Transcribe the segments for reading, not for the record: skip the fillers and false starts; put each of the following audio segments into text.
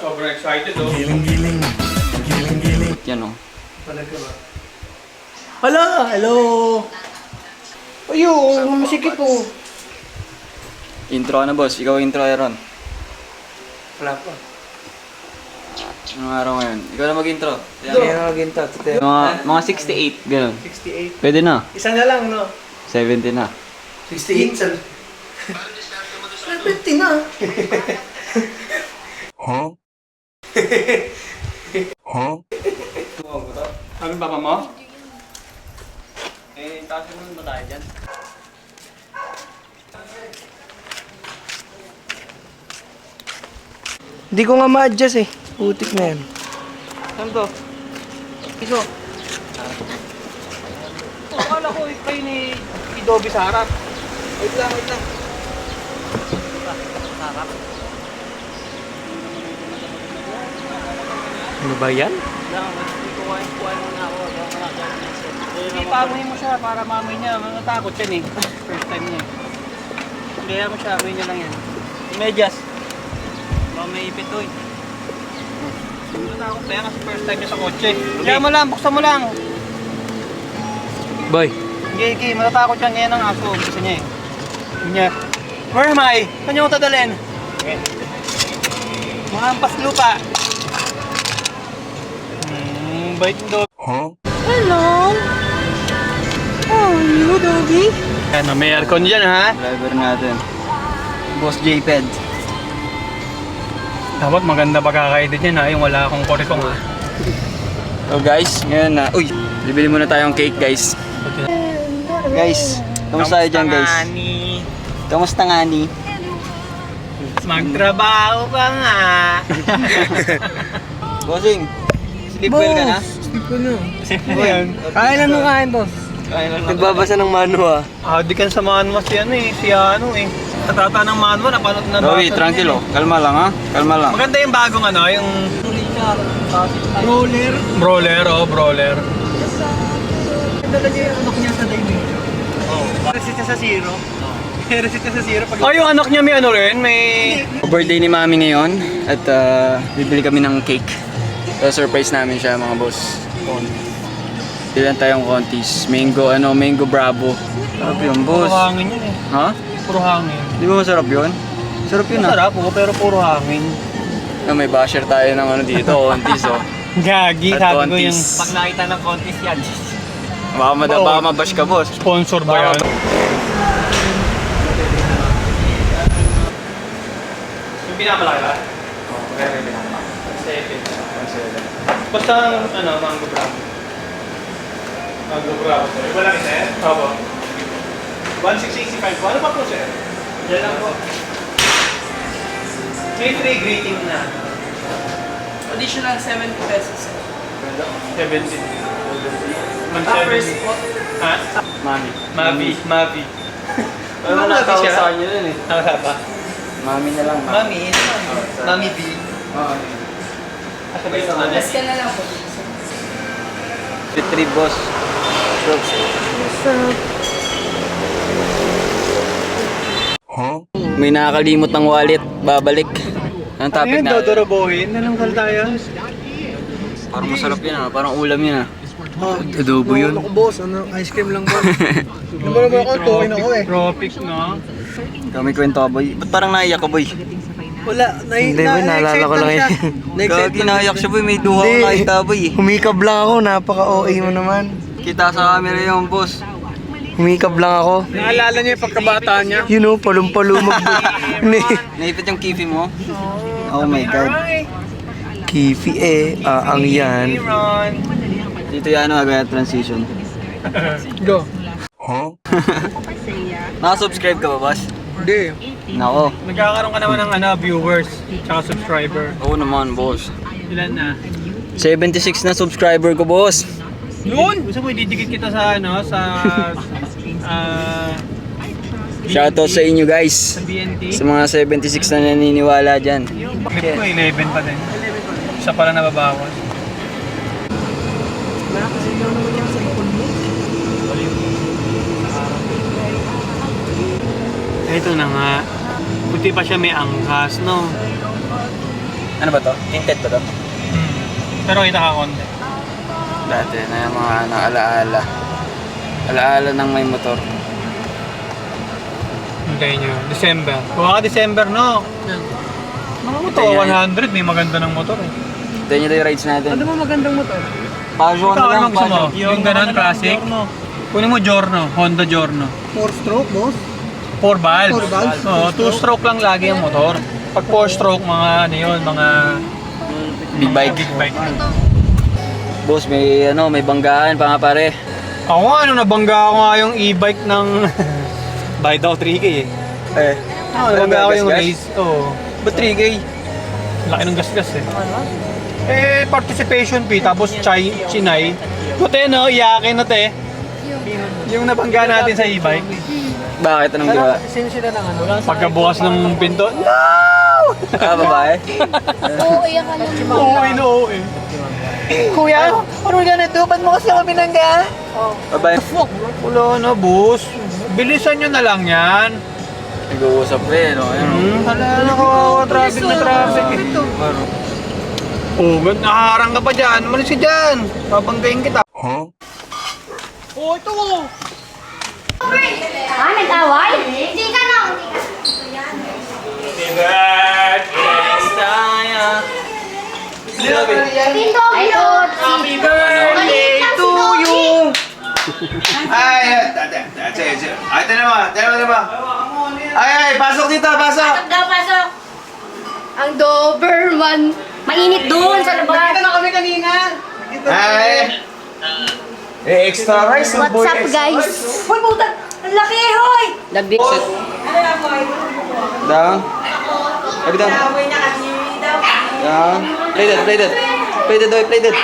sobrang excited oh. Giling-giling. Giling-giling. Yan o. Talaga ba? Hala! Hello! Ayun, masikip po. Intro na boss. Ikaw intro, Aaron. Wala pa. Anong araw ngayon? Ikaw na mag-intro. Kaya na maginta. Mga 68, gano'n. 68. Pwede na. Isa na lang, no? 70 na. 68 sal. 70 na. Huh? Huh? Sabi baka mo? Eh, taas mo ba tayo dyan? Hindi ko nga ma-adjust eh. Putik na yan. Saan to? Iso. Akala ko kayo ni Dobby sa harap. Wait lang, wait lang. Ano ba yan? Hindi, paamoy mo siya para maamoy niya. Matatakot yan eh. First time niya. Kaya mo siya, amoy niya lang yan. Medyas. Baka may ipit to eh. Matatakot pa yan kasi first time niya sa kotse. Kaya mo lang, buksan mo lang. Boy. Gigi, matatakot yan. Ganyan ang aso. Gusto niya eh. Niya. Where am I? Saan niyo ko dadalhin? Mga ampas lupa. Bait mo. Huh? Hello! How are you, Dobby? Ano, may aircon dyan ha? Driver natin. Boss JPED. Dapat maganda pagkakaedit yan ha, yung wala akong korikong ha. So guys, ngayon na. Uy! Bibili muna tayong cake guys. Guys, kamusta kayo dyan guys? Kamusta nga ni? Magtrabaho ka nga. Bossing, sleep well ka na? Sleep ko na. Ayan. Kaya lang mo kain, boss. Kaya lang Nagbabasa ng manhwa. Di kan sa manual si ano eh, si ano eh. Katata ng manual, napanood na Rowie, tranquilo. Kalma lang ha? Kalma lang. Maganda yung bagong ano, yung Roller. brawler, oh, brawler. Dala niya yung anak niya sa diving. Oh. Resit niya sa zero. Resit niya sa zero pag... Oh, yung anak niya may ano rin, may... Birthday ni Mami ngayon at bibili kami ng cake. So, surprise namin siya mga boss. Bilan tayong kontis. Mango, mango bravo. Sarap yun, Puro boss. hangin yun eh. Ha? Puro hangin. Di ba masarap yun? Sarap yun ah. Masarap po, pero puro hangin. May basher tayo ng ano dito, kontis oh. Gagi, At sabi ko yung... kontis. Pag nakita ng kontis yan. Baka mabash ka, boss. Sponsor ba yan? Yung pinamalaki ba? Oo, kaya may pinamalaki. Basta ano, mango bravo. Mango bravo. Iba lang ito eh? Opo. 1665 po. Ano pa po sir? Yan lang po. May free greeting na. Additional 70 pesos. 70. Toppers po. Ha? Mami. Mavi. Ano na tawag sa kanya yun eh. Ano ba? Mami na lang. Mami. Mami B. Oo. Mas ka na lang po. Retrieve, boss. Huh? May nakakalimot ng wallet. Babalik. Anong topic Ano yun, na? dodorobohin? Anong salta yun? Parang masarap yun ah. Parang ulam yun ah. Adobo yun. Ano ko, boss? Ano? Ice cream lang, boss. Naman naman ako, tukin ako eh. Tropic, no? Kami kwento ka, boy. Ba't parang naiyak ka, boy? Wala, Hindi, boy, naalala ko lang siya. Gagi, naiyak siya, boy. May duha ko nakita, boy. Humikab lang ako, napaka-OA mo naman. Kita sa camera yung boss. Humikab lang ako. Naalala niyo yung pagkabata niya? You know, palumpalumag. Naipit yung kifi mo? Oh my God. Kifi ang yan. Ron. Dito yung agad transition. Go. Huh? Naka-subscribe ka ba, boss? Hindi. Nako. Nagkakaroon ka naman ng viewers, tsaka subscriber. Oo naman, boss. Ilan na? 76 na subscriber ko, boss. Yun! Gusto mo ididikit kita sa Shoutout sa inyo, guys. sa BNT? Sa mga 76 na naniniwala dyan. Bakit ko 11 pa din? Isa pala nababawas. Ito na nga. Buti pa siya may angkas, no? Ano ba to? Tinted ba to? Pero kita ka konti. Dati na yung mga ano, alaala. Alaala ng may motor. Hintayin nyo. December. Kuha ka December, no? Mga motor, Hintayin 100. May maganda ng motor eh. Hintayin nyo yung rides natin. Ano ba magandang motor? Passion Ikaw, na ano lang, gusto mo? passion. Yung ganun, classic? Kunin mo Giorno, Honda Giorno. 4-stroke, boss. 4 valves. 4 valves? Oo, 2-stroke lang lagi ang motor. Pag 4-stroke, mga ano yun, mga Big bike. big bike. Boss, may ano, may banggaan pa nga pare. Ako nga, nabangga ako nga yung e-bike ng bayad ako 3K eh. Eh, Nabangga ako yung gas-gas? race. Oo. ba't 3K? Laki ng gasgas eh. Eh, participation fee, tapos chinay. Puti no, iyakin na te. Yung nabangga natin sa e-bike. Bakit? Anong gawa? Sino sila ng ano? Pagkabukas ng pinto, Ah, babae? Oo, iyak ka lang. oo, no, eh. Kuya, ano ganito? Ba't mo kasi ako binangga? Babae? Wala na, boss. Bilisan nyo na lang yan. Nag-uusap rin, no? Ayun, Hala, nakawawa, traffic na traffic eh. Oh, nakaharang ka pa dyan. Malis ka dyan. Babanggayin kita. Huh? Oh, ito oh. Ah, nag-away? Hindi ka na. Tito, hello. Happy birthday to you. Ay, ito naman. Ay, pasok dito, pasok. Pasok daw, pasok. Ang Doberman. Mainit doon sa labas. kami kanina. Ay. Extra rice. What's up, guys? Hoy, puta. Ang laki, hoy. The big set. Down. Sabi down. Down. Play that, play that. Play that, doy, play that.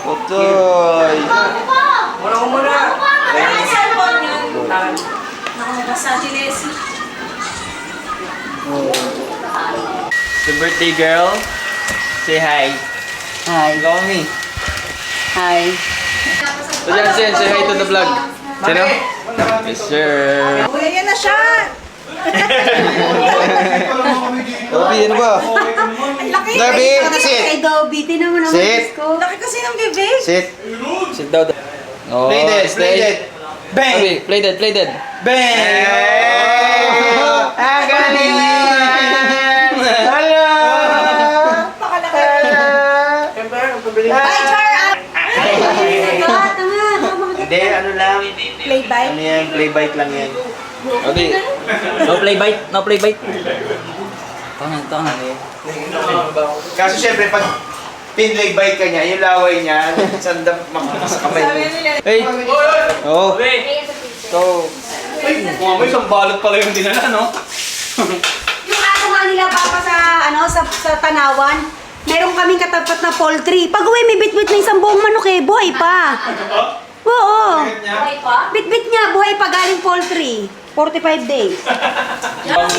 Otoy. The birthday girl. Say hi. Hi. Go me. Hi. So Jansen, say hi to the vlog. Sino? Yes, sir. Ayan na siya. Dobby, ano ba? Dobby, sit. Kay Dobby, tinan mo naman. Sit. Laki kasi ng bibig. Sit. Sit down. Oh, Play dead, stay. play dead. Bang! Dobby, play dead, play dead. Bang! Ah, galing! Hello! Hindi, ano lang. Play bike. Ano yan, play bike lang yan. Dobby. No play bite, no play bite. Tangan. Kaso syempre, pag pinlay bike ka niya, yung laway niya, sandap sa kamay mo. Hey. Oh. So, Mga may isang balot pala yung dinala, no? Yung aso nga nila papa sa sa Tanawan, meron kaming katapat na poultry. Pag uwi may bitbit na isang buong manok eh, buhay pa. Oo. Buhay pa? Bitbit niya, buhay pa galing poultry. 45 days.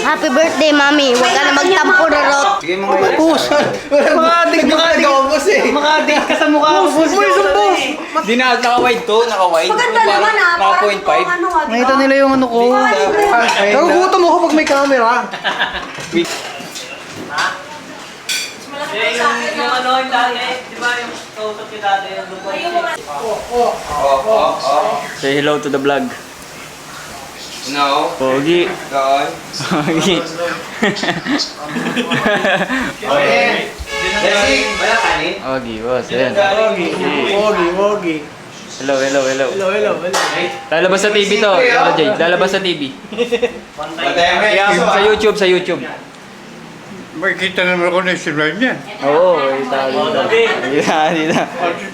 Happy birthday, mami. Huwag ka na magtampo, Rorot. sige mo kayo. Makadikit ka sa mukha ko. Di na, naka-wide to, naka-wide. Maganda naman ah. Naka Parang 0.5. ano ah. Nakita nila yung ano ko. Nagugutom ako pag may camera. Yung ano, yung dati, di ba yung tutok yung dati, yung Say hello to the vlog. No. Pogi. God. Pogi. Okay. Jesse, wala kanin? Pogi, boss. Ayan. Wogi. Hello. Lalabas sa TV to. Hello, Jay. Lalabas sa TV. Sa YouTube, sa YouTube. Makikita naman ako na sila niyan. Oo, ita dito.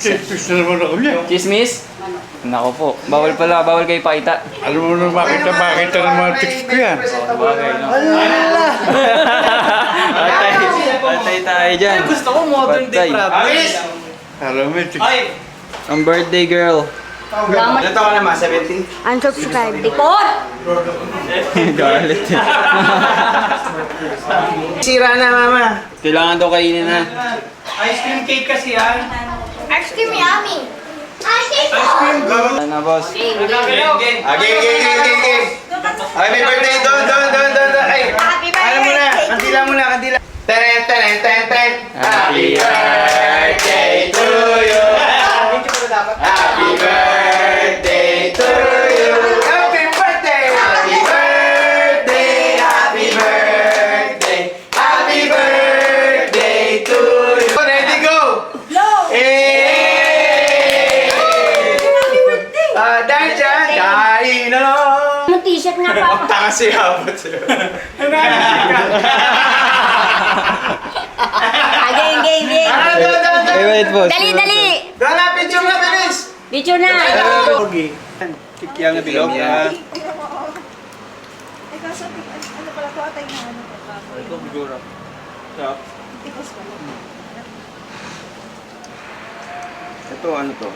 Selfish na naman ako niyan. Chismis? Nako po. Bawal kayo pakita. Alam mo na makita ng mga chicks ko yan. Bagay, no? Patay tayo dyan. Gusto ko modern day Patay. Travis. Alam mo, chicks. Ay! Ang birthday girl. Ilan taon ka naman? 70? Unsubscribe. Dikot! Galit. Sira na, mama. Kailangan daw kainin na. Ice cream cake kasi yan. Ice cream yummy. Ice cream. Ano, boss? Game. Ay, may birthday. Doon. Ay, Happy alam mo na. Kandila muna, kandila. Ten, ten, ten, ten. Happy birthday to you. Happy birthday to you. Happy birthday. Happy birthday. Happy birthday. Happy birthday to you. Ready, go. Hey! Happy birthday! Dahil dyan, kain na lang. Yung t-shirt nga pa. Tanga siya, abot siya. Game. Wait, boss. Dali! Dala, picture na, bilis! Picture na! Kikiyang na bilog na. Ito, siguro. Ito, ano to?